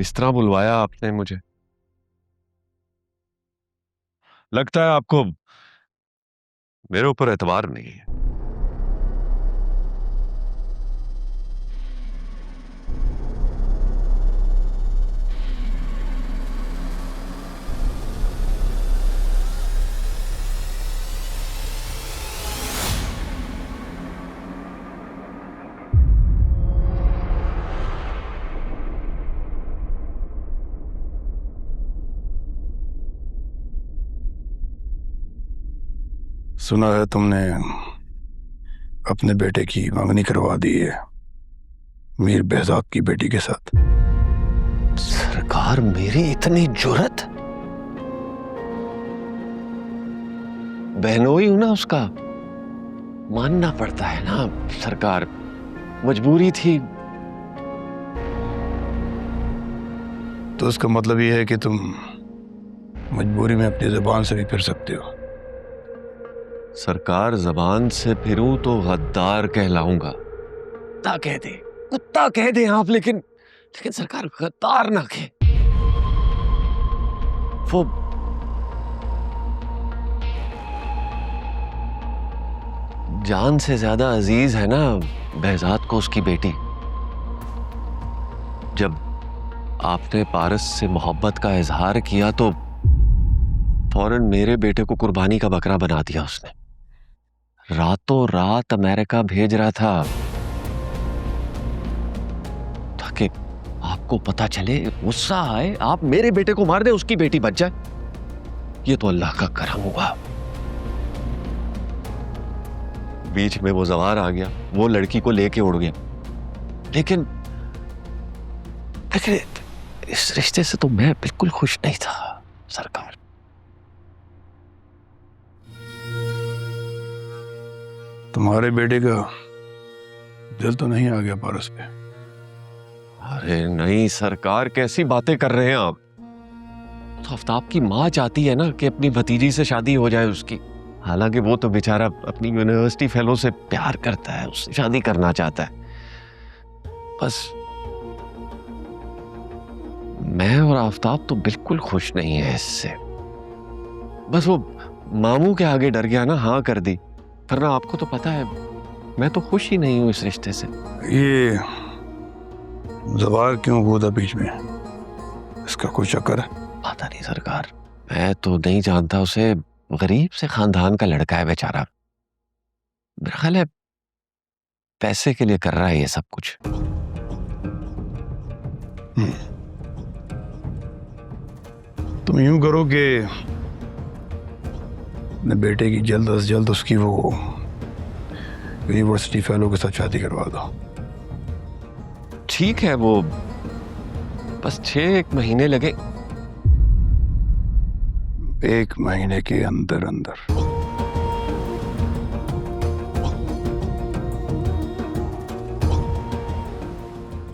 इस तरह बुलवाया आपने मुझे। लगता है आपको मेरे ऊपर एतबार नहीं है। सुना है तुमने अपने बेटे की मंगनी करवा दी है मीर behzad की बेटी के साथ। सरकार, मेरी इतनी जुर्रत? बहनोई हूं ना उसका, मानना पड़ता है ना सरकार, मजबूरी थी। तो उसका मतलब ये है कि तुम मजबूरी में अपनी जुबान से भी फिर सकते हो। सरकार, जबान से फिरूं तो गद्दार कहलाऊंगा। कुत्ता कह दे, कुत्ता कह दे आप, लेकिन सरकार गद्दार ना कहे। वो जान से ज्यादा अजीज है ना behzad को उसकी बेटी। जब आपने पारस से मोहब्बत का इजहार किया तो फौरन मेरे बेटे को कुर्बानी का बकरा बना दिया उसने। रातों रात अमेरिका भेज रहा था ताकि आपको पता चले, गुस्सा आए, आप मेरे बेटे को मार दे, उसकी बेटी बच जाए। ये तो अल्लाह का करम हुआ। बीच में वो जवार आ गया, वो लड़की को लेके उड़ गया। लेकिन इस रिश्ते से तो मैं बिल्कुल खुश नहीं था सरकार। तुम्हारे बेटे का दिल तो नहीं आ गया पारस पे? अरे नहीं सरकार, कैसी बातें कर रहे हैं आप। तो आफ्ताब की माँ चाहती है ना कि अपनी भतीजी से शादी हो जाए उसकी। हालांकि वो तो बेचारा अपनी यूनिवर्सिटी फेलो से प्यार करता है, उससे शादी करना चाहता है। बस मैं और आफ्ताब तो बिल्कुल खुश नहीं है इससे। बस वो मामू के आगे डर गया ना, हाँ कर दी। वरना आपको तो पता है मैं तो खुश ही नहीं हूं इस रिश्ते से। ये जवार क्यों हुआ था बीच में? इसका कोई चक्कर है? पता नहीं सरकार, मैं तो नहीं जानता उसे। गरीब से खानदान का लड़का है बेचारा। मेरा ख्याल है पैसे के लिए कर रहा है ये सब कुछ। तुम यूं करो कि अपने बेटे की जल्द से जल्द उसकी वो यूनिवर्सिटी फेलो के साथ शादी करवा दो। ठीक है, वो बस 6 महीने लगे। 1 महीने के अंदर अंदर?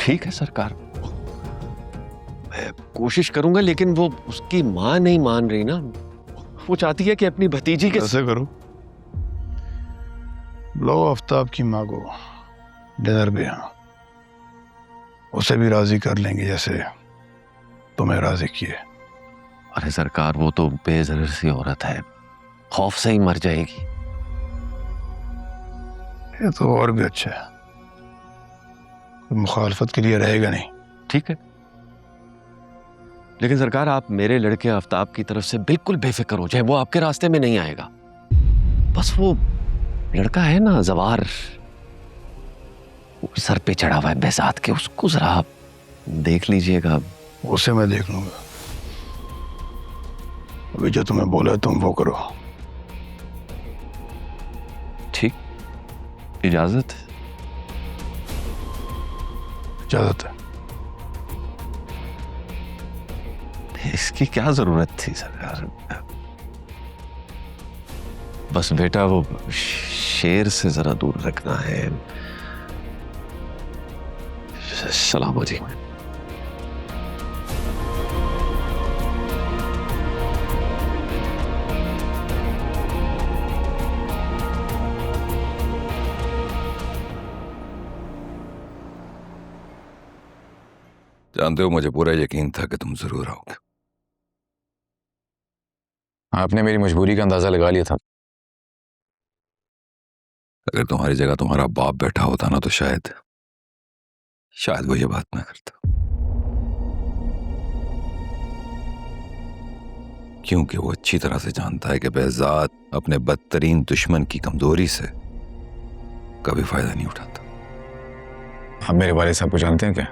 ठीक है सरकार, मैं कोशिश करूंगा, लेकिन वो उसकी माँ नहीं मान रही ना। वो चाहती है कि अपनी भतीजी के। ऐसे करो, लो आफ्ताब की माँ को डिनर पे यहाँ, उसे भी राजी कर लेंगे जैसे तुम्हें राजी किए। अरे सरकार, वो तो बेज़र सी औरत है, खौफ से ही मर जाएगी। ये तो और भी अच्छा है, मुखालफत के लिए रहेगा नहीं। ठीक है, लेकिन सरकार आप मेरे लड़के आफ्ताब की तरफ से बिल्कुल बेफिक्र हो जाए, वो आपके रास्ते में नहीं आएगा। बस वो लड़का है ना जवार, वो सर पे चढ़ा हुआ है behzad के, उसको जरा आप देख लीजिएगा। उसे मैं देख लूंगा। अभी जो तुम्हें बोला है तुम वो करो। ठीक, इजाजत? इजाजत है। इसकी क्या जरूरत थी सरकार? बस बेटा वो शेर से जरा दूर रखना है। सलाम जी। जानते हो, मुझे पूरा यकीन था कि तुम जरूर आओगे। आपने मेरी मजबूरी का अंदाजा लगा लिया था। अगर तुम्हारी जगह तुम्हारा बाप बैठा होता ना तो शायद वो ये बात ना करता, क्योंकि वो अच्छी तरह से जानता है कि behzad अपने बदतरीन दुश्मन की कमजोरी से कभी फायदा नहीं उठाता। आप मेरे वाले साहब को जानते हैं क्या?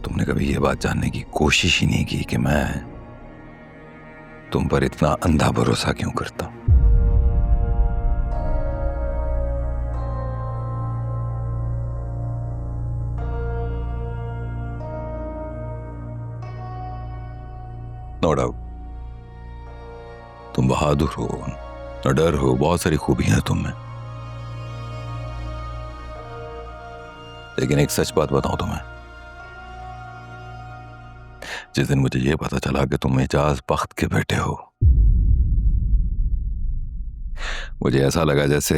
तुमने कभी ये बात जानने की कोशिश ही नहीं की कि मैं तुम पर इतना अंधा भरोसा क्यों करता हूं। नो डाउट तुम बहादुर हो, न डर हो, बहुत सारी खूबियां हैं तुम में। लेकिन एक सच बात बताऊं तुम्हें, जिस दिन मुझे यह पता चला कि तुम एजाज बख्त के बेटे हो, मुझे ऐसा लगा जैसे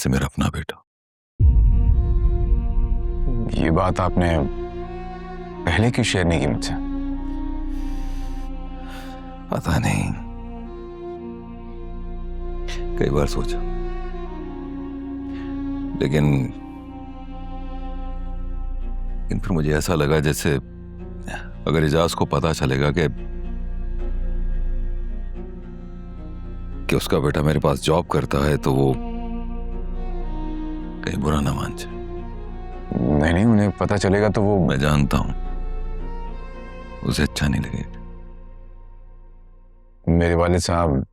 मेरा अपना बेटा। ये बात आपने पहले क्यों शेयर नहीं की मुझसे? पता नहीं, कई बार सोचा, लेकिन फिर मुझे ऐसा लगा जैसे अगर एजाज को पता चलेगा कि उसका बेटा मेरे पास जॉब करता है तो वो कहीं बुरा ना मान जाए। नहीं, उन्हें पता चलेगा तो वो... मैं जानता हूं, उसे अच्छा नहीं लगेगा। मेरे वालिद साहब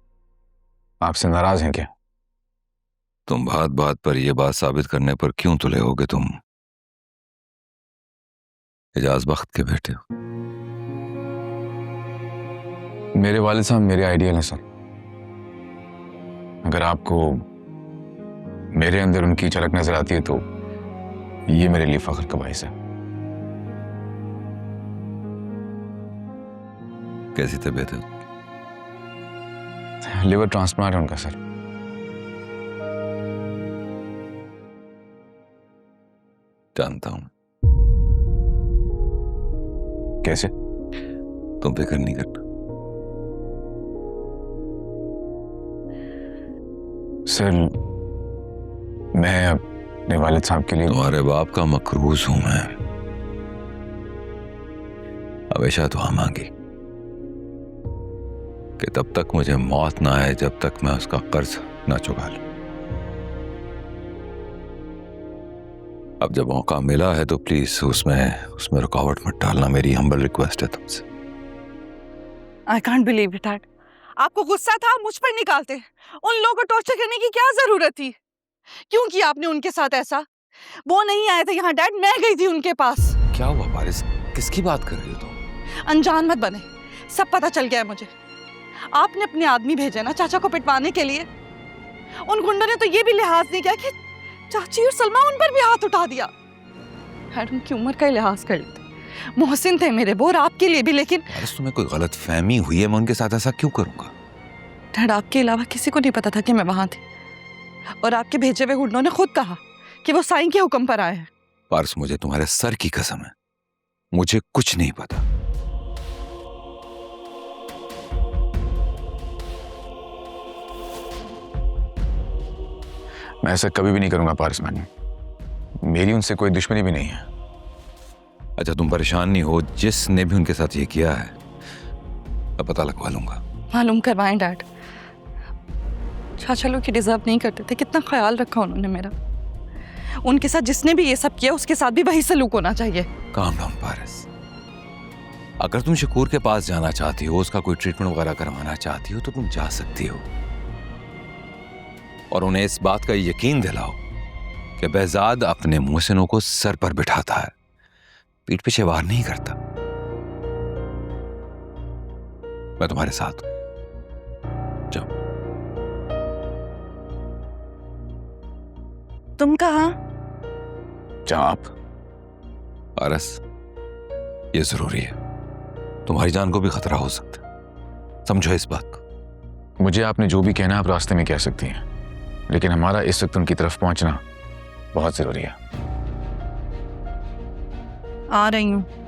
आपसे नाराज हैं क्या? तुम बात बात पर यह बात साबित करने पर क्यों तुले हो कि तुम एजाज बख्त के बेटे हो? मेरे वालिद साहब मेरे आइडियल हैं सर। अगर आपको मेरे अंदर उनकी झलक नजर आती है तो ये मेरे लिए फख्र का बाइस है। कैसी तबीयत है? लिवर ट्रांसप्लांट है उनका सर। जानता हूं। कैसे? तुम फिक्र नहीं करना। सर मैं अपने वालिद साहब के लिए... तुम्हारे बाप का मकरूज हूं मैं, हमेशा दुआ मांगी कि तब तक मुझे मौत ना आए जब तक मैं उसका कर्ज ना चुका लूं। अब जब मौका मिला है तो प्लीज उसमें रुकावट मत डालना, मेरी हम्बल रिक्वेस्ट है तुमसे। I can't believe it dad. आपको गुस्सा था, मुझ पर निकालते। उन लोगों को टॉर्चर करने की क्या जरूरत थी? क्यों किया आपने उनके साथ ऐसा? वो नहीं आए थे यहाँ डैड, मैं गई थी उनके पास। क्या हुआ पारिस, किसकी बात कर रही हो तुम? अनजान मत बने, सब पता चल गया है मुझे। आपने अपने आदमी भेजे ना चाचा को पिटवाने के लिए। उन गुंडों ने तो ये भी लिहाज नहीं किया कि चाची और सलमा उन पर भी हाथ उठा दिया। डैड उनकी उम्र का लिहाज कर लेते, मोहसिन थे मेरे वो और आपके लिए भी। लेकिन पारिस तुम्हें कोई गलत फहमी हुई है, मैं उनके साथ ऐसा क्यों करूंगा? डैड आपके अलावा किसी को नहीं पता था कि मैं वहां थी, और आपके भेजे हुए गुंडों ने खुद कहा कि वो साईं के हुक्म पर आए हैं। पारस मुझे तुम्हारे सर की कसम है, मुझे कुछ नहीं पता। मैं ऐसा कभी भी नहीं करूंगा पारस मैन, मेरी उनसे कोई दुश्मनी भी नहीं है। अच्छा तुम परेशान नहीं हो, जिसने भी उनके साथ ये किया है मैं पता लगवा लूंगा। मालूम करवाएं डैड, चाचा लोग की डिजर्व नहीं करते थे। कितना ख्याल रखा उन्होंने मेरा। उनके साथ जिसने भी ये सब किया उसके साथ भी वही सलूक होना चाहिए। काम डाउन पारस, अगर तुम शकूर के पास जाना चाहती हो, उसका कोई ट्रीटमेंट वगैरह करवाना चाहती हो तो तुम जा सकती हो, और उन्हें इस बात का यकीन दिलाओ कि behzad अपने मोहसिनों को सर पर बिठाता है, पीठ पीछे वार नहीं करता। मैं तुम्हारे साथ हूं, जाओ। तुम कहाँ? जहां आप। पारस ये जरूरी है, तुम्हारी जान को भी खतरा हो सकता है, समझो इस बात को। मुझे आपने जो भी कहना आप रास्ते में कह सकती हैं, लेकिन हमारा इस वक्त उनकी तरफ पहुंचना बहुत जरूरी है। आ रही हूँ।